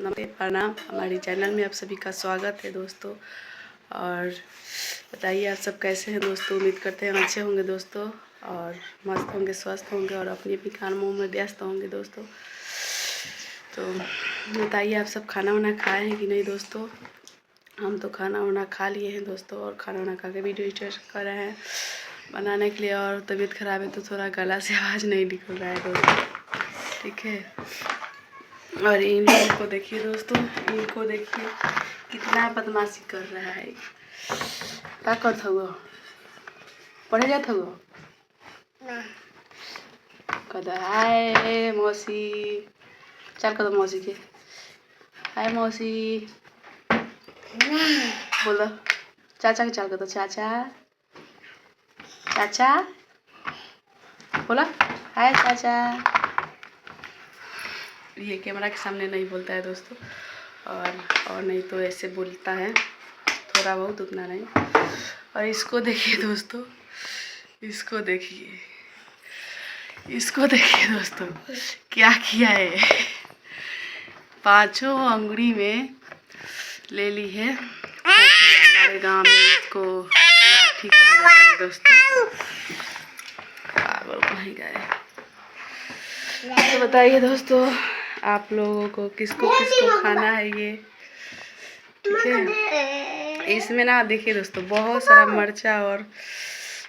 नमस्ते, प्रणाम। हमारे चैनल में आप सभी का स्वागत है दोस्तों। और बताइए आप सब कैसे हैं दोस्तों। उम्मीद करते हैं अच्छे होंगे दोस्तों, और मस्त होंगे, स्वस्थ होंगे, और अपनी अपनी कामों में व्यस्त होंगे दोस्तों। तो बताइए आप सब खाना वाना खाए हैं कि नहीं दोस्तों। हम तो खाना वाना खा लिए हैं दोस्तों, और खाना वाना खा के वीडियो स्टार्ट कर रहे हैं बनाने के लिए। और तबीयत ख़राब है तो थोड़ा गला से आवाज़ नहीं निकल रहा है दोस्तों, ठीक है। और इन लोगों को देखिए दोस्तों, इनको देखिए कितना बदमाशी कर रहा है। क्या करता हुआ पढ़े जाता हुआ कदा हाय मौसी, चल कदम मौसी के हाय मौसी बोलो। चाचा के चल कदो, चाचा चाचा बोला हाय चाचा। ये कैमरा के सामने नहीं बोलता है दोस्तों, और नहीं तो ऐसे बोलता है थोड़ा बहुत, उतना नहीं। और इसको देखिए दोस्तों, इसको देखिए, इसको देखिए दोस्तों क्या किया है। पांचों अंगुली में ले ली है। हमारे गांव में इसको लाठी कहा जाता है दोस्तों। पागल कहीं गए। तो बताइए दोस्तों आप लोगों को किसको किसको खाना है ये, ठीक है। इसमें ना देखिए दोस्तों बहुत सारा मिर्चा और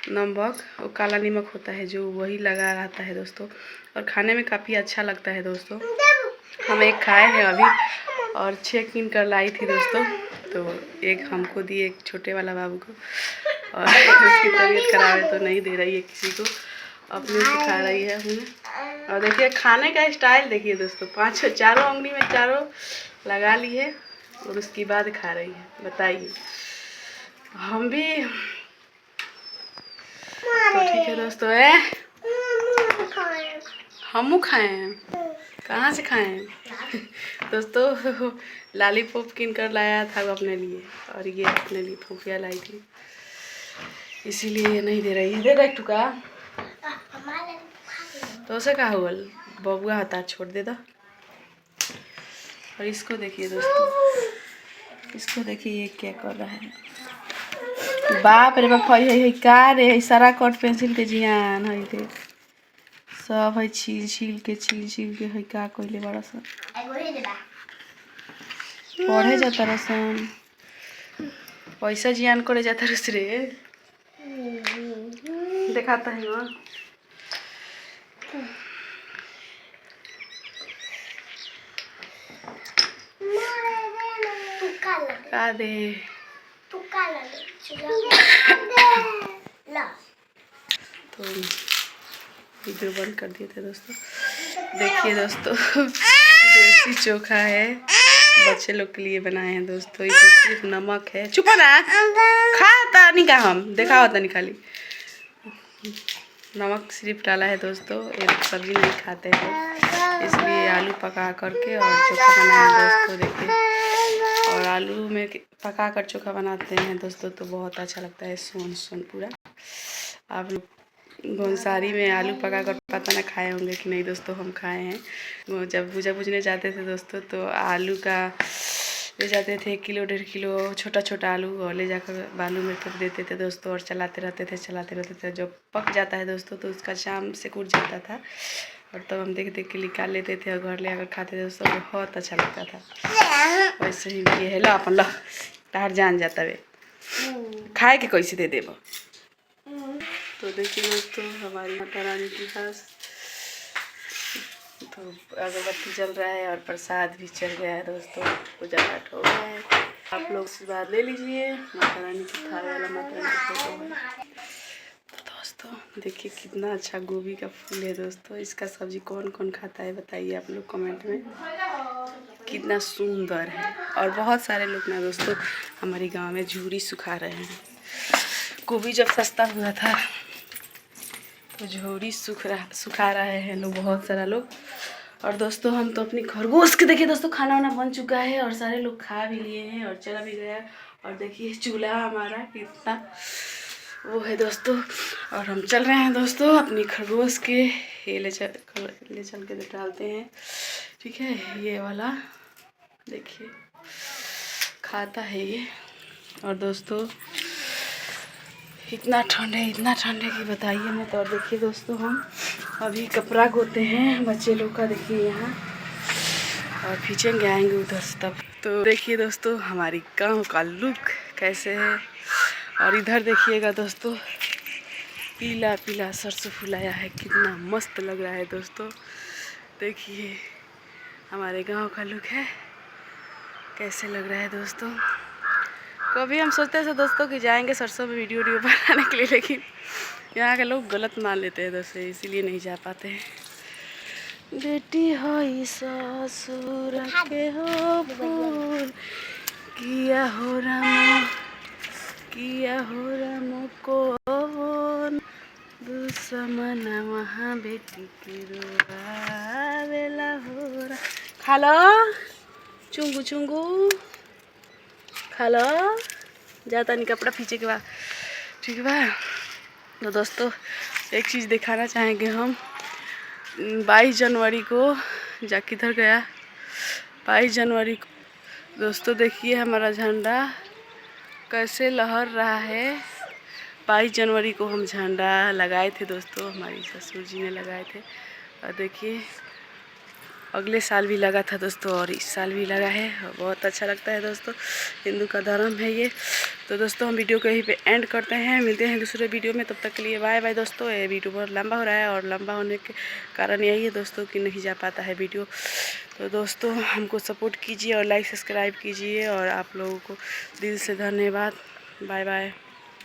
नमक, वो काला नमक होता है जो वही लगा रहता है दोस्तों, और खाने में काफ़ी अच्छा लगता है दोस्तों। हम एक खाए हैं अभी, और 6 किन कर लाई थी दोस्तों। तो एक हमको दी, एक छोटे वाला बाबू को, और उसकी तबीयत खराब है तो नहीं दे रही है किसी को, अपने से खा रही है हमें। और देखिए खाने का स्टाइल देखिए दोस्तों, चारों उंगली में चारों लगा ली है, और उसके बाद खा रही है। बताइए हम भी तो ठीक है दोस्तों। हम खाए हैं, कहाँ से खाए हैं दोस्तों। लॉलीपॉप किन कर लाया था वो अपने लिए, और ये अपने लिए फूफिया लाई थी, इसीलिए ये नहीं दे रही है। दे दे टुका तो उसे कहा हुआ बबुआ होता, छोड़ दे दो। और इसको देखिए दोस्तों, इसको देखिए ये क्या कर रहा है। बाप रे बाप, है का रे, सारा कट पेंसिल के जियान है थे सब, है छील छील के है का कोइले बड़ा सा पढ़े जाता रसन, पैसा जियान करे जाता रस रे। दिखाता है ना का दे तो वीडियो बंद कर दिए थे दोस्तों। देखिए दोस्तों देसी चोखा है, बच्चे लोग के लिए बनाए हैं दोस्तों। इसमें सिर्फ नमक है, चुप ना खाता नहीं का, हम देखा होता नहीं, खाली नमक सिर्फ डाला है दोस्तों। ये लोग सब्जी नहीं खाते हैं, इसलिए आलू पका करके और चोखा बनाया है दोस्तों। देखिए, और आलू में पका कर चोखा बनाते हैं दोस्तों तो बहुत अच्छा लगता है, सोन सोन पूरा। आप लोग घोंसारी में आलू पका कर पता ना खाए होंगे कि नहीं दोस्तों, हम खाए हैं। जब भुजा भुजने जाते थे दोस्तों तो आलू का ले जाते थे 1 किलो 1.5 किलो छोटा छोटा आलू, और ले जाकर बालू में ठोक देते थे दोस्तों, और चलाते रहते थे। जब पक जाता है दोस्तों तो उसका शाम से कूट जाता था, और तब हम देख के निकाल लेते थे और घर ले आकर खाते थे दोस्तों, बहुत अच्छा लगता था। वैसे ही ये है, लो अपन लो तार जान जाता वे खाए के कैसे दे देव। तो देखिए दोस्तों हमारी माता रानी के पास तो अगरबत्ती जल रहा है, और प्रसाद भी चल गया है दोस्तों, पूजा पाठ हो गया है। आप लोग आशीर्वाद ले लीजिए। माता रानी की थाल वाला माता रानी की फोटो है। तो दोस्तों देखिए कितना अच्छा गोभी का फूल है दोस्तों। इसका सब्जी कौन कौन खाता है बताइए आप लोग कमेंट में, कितना सुंदर है। और बहुत सारे लोग ना दोस्तों हमारे गांव में झूरी सुखा रहे हैं। गोभी जब सस्ता हुआ था तो झोरी सुखा रहे हैं लोग, बहुत सारा लोग। और दोस्तों हम तो अपनी खरगोश के देखिए दोस्तों खाना वाना बन चुका है, और सारे लोग खा भी लिए हैं और चला भी गया। और देखिए चूल्हा हमारा कितना वो है दोस्तों, और हम चल रहे हैं दोस्तों अपनी खरगोश के ले चल के डालते हैं, ठीक है। ये वाला देखिए खाता है ये। और दोस्तों इतना ठंड है कि बताइए मत। और देखिए दोस्तों हम अभी कपड़ा धोते हैं बच्चे लोग का, देखिए यहाँ, और खींचेंगे आएंगे उधर से तब। तो देखिए दोस्तों हमारी गांव का लुक कैसे है। और इधर देखिएगा दोस्तों पीला पीला सरसों फुलाया है, कितना मस्त लग रहा है दोस्तों। देखिए हमारे गांव का लुक है कैसे लग रहा है दोस्तों। कभी हम सोचते थे दोस्तों कि जाएंगे सरसों में वीडियो बनाने के लिए, लेकिन यहाँ के लोग गलत मान लेते हैं दोस्तों, इसीलिए नहीं जा पाते हैं। बेटी हो ससुर के हो फूल, किया हो राम को दुश्मन वहाँ बेटी के रोवेला हो रा। खा लो चुंगू चुंगू, खा लो। जाता नहीं कपड़ा पीछे के बाद, ठीक है। तो दोस्तों एक चीज़ दिखाना चाहेंगे हम। 22 जनवरी को किधर गया 22 जनवरी को दोस्तों देखिए हमारा झंडा कैसे लहर रहा है। 22 जनवरी को हम झंडा लगाए थे दोस्तों, हमारी ससुर जी ने लगाए थे। और देखिए अगले साल भी लगा था दोस्तों, और इस साल भी लगा है। बहुत अच्छा लगता है दोस्तों, हिंदू का धर्म है ये। तो दोस्तों हम वीडियो को यहीं पे एंड करते हैं, मिलते हैं दूसरे वीडियो में। तब तक के लिए बाय बाय दोस्तों। ये वीडियो बहुत लंबा हो रहा है, और लंबा होने के कारण यही है दोस्तों कि नहीं जा पाता है वीडियो। तो दोस्तों हमको सपोर्ट कीजिए और लाइक सब्सक्राइब कीजिए, और आप लोगों को दिल से धन्यवाद। Bye bye.